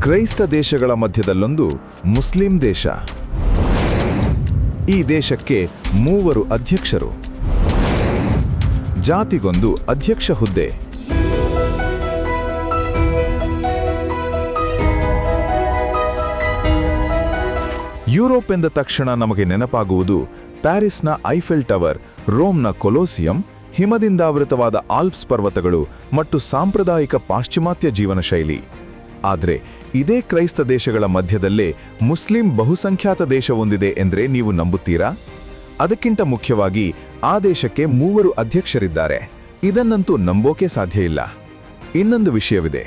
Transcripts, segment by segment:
ಕ್ರೈಸ್ತ ದೇಶಗಳ ಮಧ್ಯದಲ್ಲೊಂದು ಮುಸ್ಲಿಂ ದೇಶ. ಈ ದೇಶಕ್ಕೆ 3 ಅಧ್ಯಕ್ಷರು. ಜಾತಿಗೊಂದು ಅಧ್ಯಕ್ಷ ಹುದ್ದೆ. ಯುರೋಪ್ ಎಂದ ತಕ್ಷಣ ನಮಗೆ ನೆನಪಾಗುವುದು ಪ್ಯಾರಿಸ್ನ ಐಫೆಲ್ ಟವರ್, ರೋಮ್ನ ಕೊಲೋಸಿಯಂ, ಹಿಮದಿಂದಾವೃತವಾದ ಆಲ್ಪ್ಸ್ ಪರ್ವತಗಳು ಮತ್ತು ಸಾಂಪ್ರದಾಯಿಕ ಪಾಶ್ಚಿಮಾತ್ಯ ಜೀವನ ಶೈಲಿ. ಆದರೆ ಇದೇ ಕ್ರೈಸ್ತ ದೇಶಗಳ ಮಧ್ಯದಲ್ಲೇ ಮುಸ್ಲಿಂ ಬಹುಸಂಖ್ಯಾತ ದೇಶವೊಂದಿದೆ ಎಂದರೆ ನೀವು ನಂಬುತ್ತೀರಾ? ಅದಕ್ಕಿಂತ ಮುಖ್ಯವಾಗಿ ಆ ದೇಶಕ್ಕೆ 3 ಅಧ್ಯಕ್ಷರಿದ್ದಾರೆ. ಇದನ್ನಂತೂ ನಂಬೋಕೆ ಸಾಧ್ಯ ಇಲ್ಲ. ಇನ್ನೊಂದು ವಿಷಯವಿದೆ.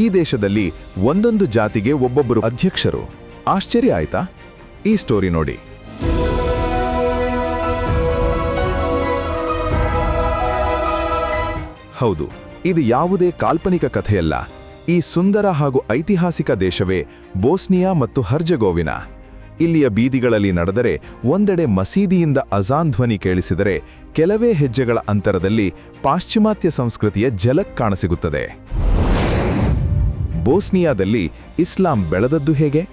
ಈ ದೇಶದಲ್ಲಿ ಒಂದೊಂದು ಜಾತಿಗೆ ಒಬ್ಬೊಬ್ಬರು ಅಧ್ಯಕ್ಷರು. ಆಶ್ಚರ್ಯ ಆಯ್ತಾ? ಈ ಸ್ಟೋರಿ ನೋಡಿ. ಹೌದು, ಇದು ಯಾವುದೇ ಕಾಲ್ಪನಿಕ ಕಥೆಯಲ್ಲ. ಈ ಸುಂದರ ಹಾಗೂ ಐತಿಹಾಸಿಕ ದೇಶವೇ ಬೋಸ್ನಿಯಾ ಮತ್ತು ಹರ್ಜೆಗೋವಿನಾ. ಇಲ್ಲಿಯ ಬೀದಿಗಳಲ್ಲಿ ನಡೆದರೆ ಒಂದೆಡೆ ಮಸೀದಿಯಿಂದ ಅಜಾನ್ ಧ್ವನಿ ಕೇಳಿಸಿದರೆ ಕೆಲವೇ ಹೆಜ್ಜೆಗಳ ಅಂತರದಲ್ಲಿ ಪಾಶ್ಚಿಮಾತ್ಯ ಸಂಸ್ಕೃತಿಯ ಝಲಕ್ ಕಾಣಸಿಗುತ್ತದೆ. ಬೋಸ್ನಿಯಾದಲ್ಲಿ ಇಸ್ಲಾಂ ಬೆಳೆದದ್ದು ಹೇಗೆ?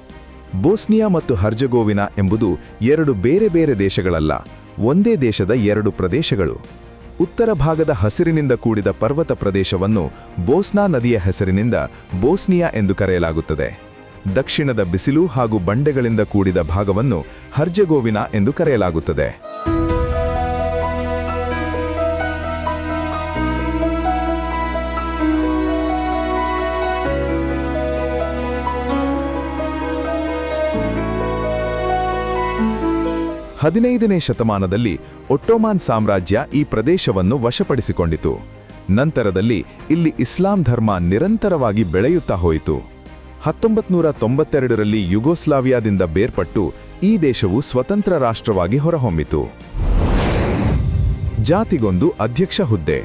ಬೋಸ್ನಿಯಾ ಮತ್ತು ಹರ್ಜೆಗೋವಿನಾ ಎಂಬುದು 2 ಬೇರೆ ಬೇರೆ ದೇಶಗಳಲ್ಲ, ಒಂದೇ ದೇಶದ 2 ಪ್ರದೇಶಗಳು. ಉತ್ತರ ಭಾಗದ ಹಸಿರಿನಿಂದ ಕೂಡಿದ ಪರ್ವತ ಪ್ರದೇಶವನ್ನು ಬೋಸ್ನಾ ನದಿಯ ಹೆಸರಿನಿಂದ ಬೋಸ್ನಿಯಾ ಎಂದು ಕರೆಯಲಾಗುತ್ತದೆ. ದಕ್ಷಿಣದ ಬಿಸಿಲು ಹಾಗೂ ಬಂಡೆಗಳಿಂದ ಕೂಡಿದ ಭಾಗವನ್ನು ಹರ್ಜೆಗೋವಿನಾ ಎಂದು ಕರೆಯಲಾಗುತ್ತದೆ. ಹದಿನೈದನೇ ಶತಮಾನದಲ್ಲಿ ಒಟ್ಟೋಮಾನ್ ಸಾಮ್ರಾಜ್ಯ ಈ ಪ್ರದೇಶವನ್ನು ವಶಪಡಿಸಿಕೊಂಡಿತು. ನಂತರದಲ್ಲಿ ಇಲ್ಲಿ ಇಸ್ಲಾಂ ಧರ್ಮ ನಿರಂತರವಾಗಿ ಬೆಳೆಯುತ್ತಾ ಹೋಯಿತು. 1992ರಲ್ಲಿ ಯುಗೋಸ್ಲಾವಿಯಾದಿಂದ ಬೇರ್ಪಟ್ಟು ಈ ದೇಶವು ಸ್ವತಂತ್ರ ರಾಷ್ಟ್ರವಾಗಿ ಹೊರಹೊಮ್ಮಿತು. ಜಾತಿಗೊಂದು ಅಧ್ಯಕ್ಷ ಹುದ್ದೆ.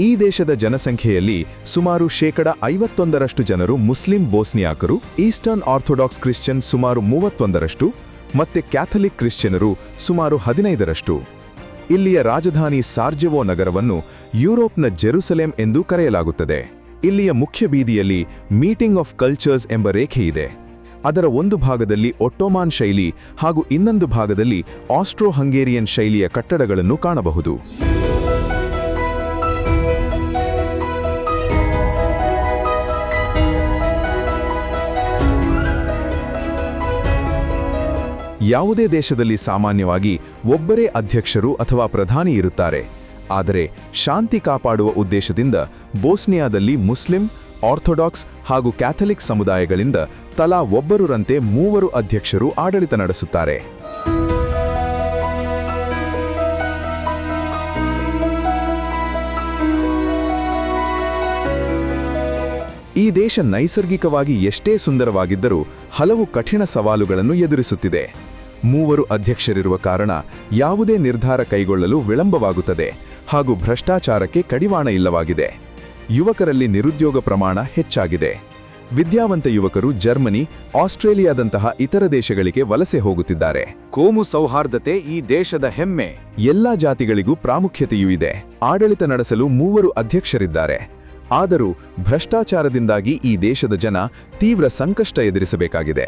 ಈ ದೇಶದ ಜನಸಂಖ್ಯೆಯಲ್ಲಿ ಸುಮಾರು 51% ಜನರು ಮುಸ್ಲಿಂ ಬೋಸ್ನಿಯಾಕರು, ಈಸ್ಟರ್ನ್ ಆರ್ಥೋಡಾಕ್ಸ್ ಕ್ರಿಶ್ಚಿಯನ್ ಸುಮಾರು 31%, ಮತ್ತೆ ಕ್ಯಾಥಲಿಕ್ ಕ್ರಿಶ್ಚಿಯನರು ಸುಮಾರು 15%. ಇಲ್ಲಿಯ ರಾಜಧಾನಿ ಸಾರ್ಜೆವೋ ನಗರವನ್ನು ಯುರೋಪ್ನ ಜೆರುಸಲೆಂ ಎಂದು ಕರೆಯಲಾಗುತ್ತದೆ. ಇಲ್ಲಿಯ ಮುಖ್ಯ ಬೀದಿಯಲ್ಲಿ ಮೀಟಿಂಗ್ ಆಫ್ ಕಲ್ಚರ್ಸ್ ಎಂಬ ರೇಖೆ ಇದೆ. ಅದರ ಒಂದು ಭಾಗದಲ್ಲಿ ಒಟ್ಟೋಮಾನ್ ಶೈಲಿ ಹಾಗೂ ಇನ್ನೊಂದು ಭಾಗದಲ್ಲಿ ಆಸ್ಟ್ರೋ ಹಂಗೇರಿಯನ್ ಶೈಲಿಯ ಕಟ್ಟಡಗಳನ್ನು ಕಾಣಬಹುದು. ಯಾವುದೇ ದೇಶದಲ್ಲಿ ಸಾಮಾನ್ಯವಾಗಿ ಒಬ್ಬರೇ ಅಧ್ಯಕ್ಷರು ಅಥವಾ ಪ್ರಧಾನಿ ಇರುತ್ತಾರೆ. ಆದರೆ ಶಾಂತಿ ಕಾಪಾಡುವ ಉದ್ದೇಶದಿಂದ ಬೋಸ್ನಿಯಾದಲ್ಲಿ ಮುಸ್ಲಿಂ, ಆರ್ಥೋಡಾಕ್ಸ್ ಹಾಗೂ ಕ್ಯಾಥಲಿಕ್ ಸಮುದಾಯಗಳಿಂದ ತಲಾ ಒಬ್ಬರುರಂತೆ 3 ಅಧ್ಯಕ್ಷರು ಆಡಳಿತ ನಡೆಸುತ್ತಾರೆ. ಈ ದೇಶ ನೈಸರ್ಗಿಕವಾಗಿ ಎಷ್ಟೇ ಸುಂದರವಾಗಿದ್ದರೂ ಹಲವು ಕಠಿಣ ಸವಾಲುಗಳನ್ನು ಎದುರಿಸುತ್ತಿದೆ. 3 ಅಧ್ಯಕ್ಷರಿರುವ ಕಾರಣ ಯಾವುದೇ ನಿರ್ಧಾರ ಕೈಗೊಳ್ಳಲು ವಿಳಂಬವಾಗುತ್ತದೆ ಹಾಗೂ ಭ್ರಷ್ಟಾಚಾರಕ್ಕೆ ಕಡಿವಾಣ ಇಲ್ಲವಾಗಿದೆ. ಯುವಕರಲ್ಲಿ ನಿರುದ್ಯೋಗ ಪ್ರಮಾಣ ಹೆಚ್ಚಾಗಿದೆ. ವಿದ್ಯಾವಂತ ಯುವಕರು ಜರ್ಮನಿ, ಆಸ್ಟ್ರೇಲಿಯಾದಂತಹ ಇತರ ದೇಶಗಳಿಗೆ ವಲಸೆ ಹೋಗುತ್ತಿದ್ದಾರೆ. ಕೋಮು ಸೌಹಾರ್ದತೆ ಈ ದೇಶದ ಹೆಮ್ಮೆ. ಎಲ್ಲಾ ಜಾತಿಗಳಿಗೂ ಪ್ರಾಮುಖ್ಯತೆಯೂ ಇದೆ. ಆಡಳಿತ ನಡೆಸಲು 3 ಅಧ್ಯಕ್ಷರಿದ್ದಾರೆ. ಆದರೂ ಭ್ರಷ್ಟಾಚಾರದಿಂದಾಗಿ ಈ ದೇಶದ ಜನ ತೀವ್ರ ಸಂಕಷ್ಟ ಎದುರಿಸಬೇಕಾಗಿದೆ.